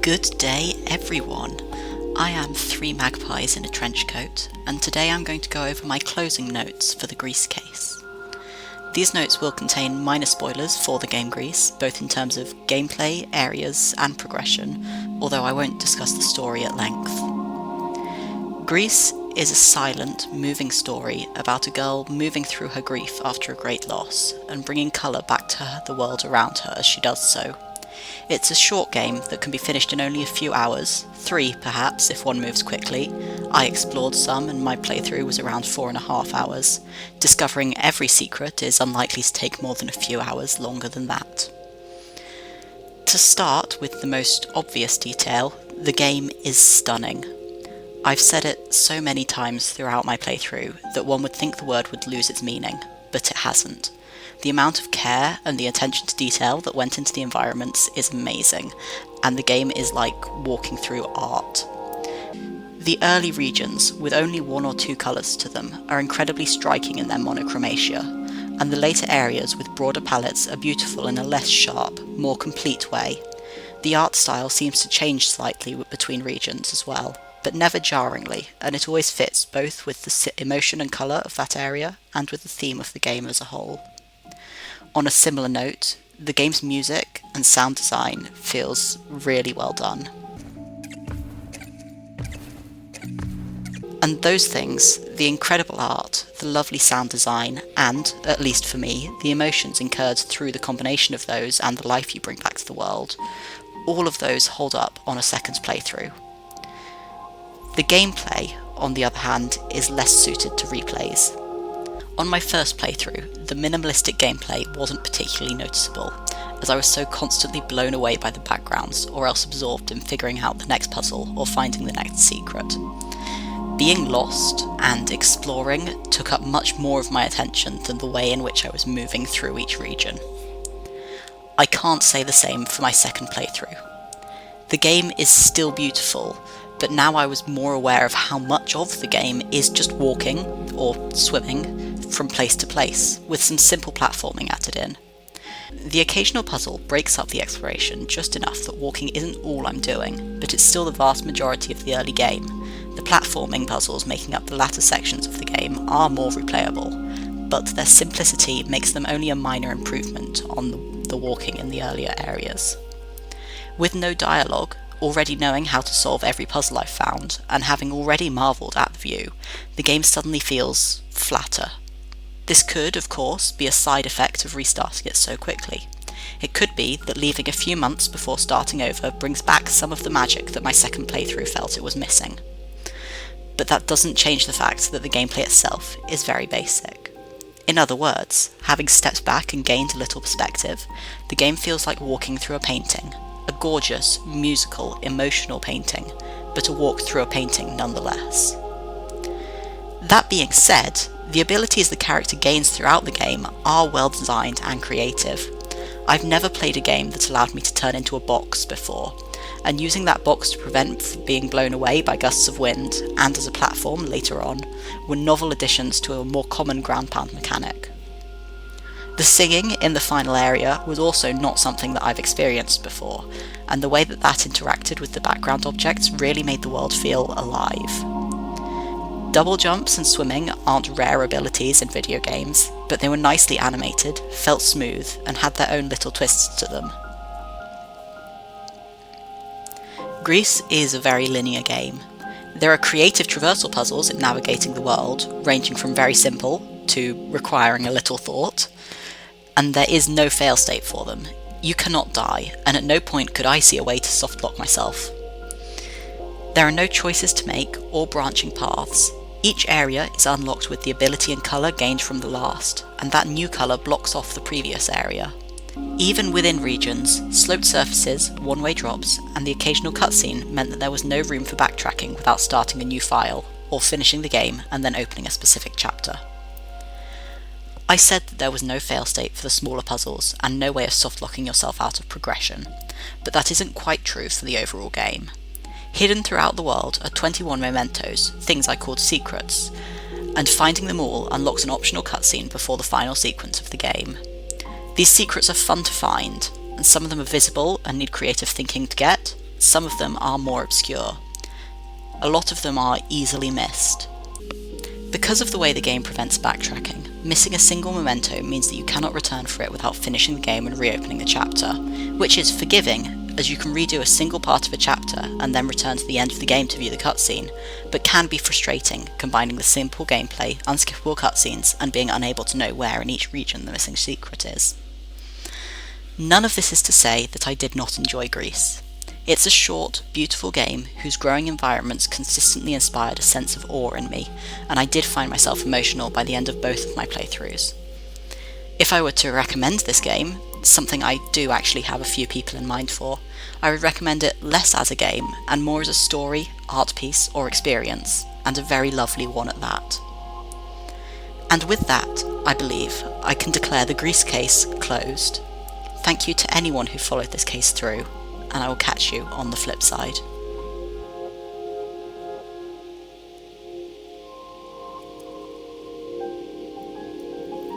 Good day, everyone. I am 3 magpies in a trench coat, and today I'm going to go over my closing notes for the Gris case. These notes will contain minor spoilers for the game Gris, both in terms of gameplay, areas, and progression, although I won't discuss the story at length. Gris is a silent, moving story about a girl moving through her grief after a great loss, and bringing colour back to the world around her as she does so. It's a short game that can be finished in only a few hours, 3 perhaps if one moves quickly. I explored some and my playthrough was around 4.5 hours. Discovering every secret is unlikely to take more than a few hours longer than that. To start with the most obvious detail, the game is stunning. I've said it so many times throughout my playthrough that one would think the word would lose its meaning, but it hasn't. The amount of care and the attention to detail that went into the environments is amazing, and the game is like walking through art. The early regions, with only 1 or 2 colours to them, are incredibly striking in their monochromatia, and the later areas with broader palettes are beautiful in a less sharp, more complete way. The art style seems to change slightly between regions as well, but never jarringly, and it always fits both with the emotion and colour of that area and with the theme of the game as a whole. On a similar note, the game's music and sound design feels really well done. And those things, the incredible art, the lovely sound design, and, at least for me, the emotions incurred through the combination of those and the life you bring back to the world, all of those hold up on a second playthrough. The gameplay, on the other hand, is less suited to replays. On my first playthrough, the minimalistic gameplay wasn't particularly noticeable, as I was so constantly blown away by the backgrounds, or else absorbed in figuring out the next puzzle or finding the next secret. Being lost and exploring took up much more of my attention than the way in which I was moving through each region. I can't say the same for my second playthrough. The game is still beautiful, but now I was more aware of how much of the game is just walking, or swimming, from place to place, with some simple platforming added in. The occasional puzzle breaks up the exploration just enough that walking isn't all I'm doing, but it's still the vast majority of the early game. The platforming puzzles making up the latter sections of the game are more replayable, but their simplicity makes them only a minor improvement on the walking in the earlier areas. With no dialogue, already knowing how to solve every puzzle I've found, and having already marvelled at the view, the game suddenly feels flatter. This could, of course, be a side effect of restarting it so quickly. It could be that leaving a few months before starting over brings back some of the magic that my second playthrough felt it was missing. But that doesn't change the fact that the gameplay itself is very basic. In other words, having stepped back and gained a little perspective, the game feels like walking through a painting. A gorgeous, musical, emotional painting, but a walk through a painting nonetheless. That being said, the abilities the character gains throughout the game are well designed and creative. I've never played a game that allowed me to turn into a box before, and using that box to prevent being blown away by gusts of wind, and as a platform later on, were novel additions to a more common ground pound mechanic. The singing in the final area was also not something that I've experienced before, and the way that interacted with the background objects really made the world feel alive. Double jumps and swimming aren't rare abilities in video games, but they were nicely animated, felt smooth, and had their own little twists to them. Gris is a very linear game. There are creative traversal puzzles in navigating the world, ranging from very simple to requiring a little thought, and there is no fail-state for them. You cannot die, and at no point could I see a way to softlock myself. There are no choices to make or branching paths. Each area is unlocked with the ability and colour gained from the last, and that new colour blocks off the previous area. Even within regions, sloped surfaces, one-way drops, and the occasional cutscene meant that there was no room for backtracking without starting a new file, or finishing the game and then opening a specific chapter. I said that there was no fail-state for the smaller puzzles, and no way of soft-locking yourself out of progression, but that isn't quite true for the overall game. Hidden throughout the world are 21 mementos, things I called secrets, and finding them all unlocks an optional cutscene before the final sequence of the game. These secrets are fun to find, and some of them are visible and need creative thinking to get, some of them are more obscure. A lot of them are easily missed. Because of the way the game prevents backtracking, missing a single memento means that you cannot return for it without finishing the game and reopening the chapter, which is forgiving, as you can redo a single part of a chapter and then return to the end of the game to view the cutscene, but can be frustrating, combining the simple gameplay, unskippable cutscenes, and being unable to know where in each region the missing secret is. None of this is to say that I did not enjoy Gris. It's a short, beautiful game whose growing environments consistently inspired a sense of awe in me, and I did find myself emotional by the end of both of my playthroughs. If I were to recommend this game, something I do actually have a few people in mind for, I would recommend it less as a game and more as a story, art piece, or experience, and a very lovely one at that. And with that, I believe, I can declare the Gris case closed. Thank you to anyone who followed this case through, and I will catch you on the flip side.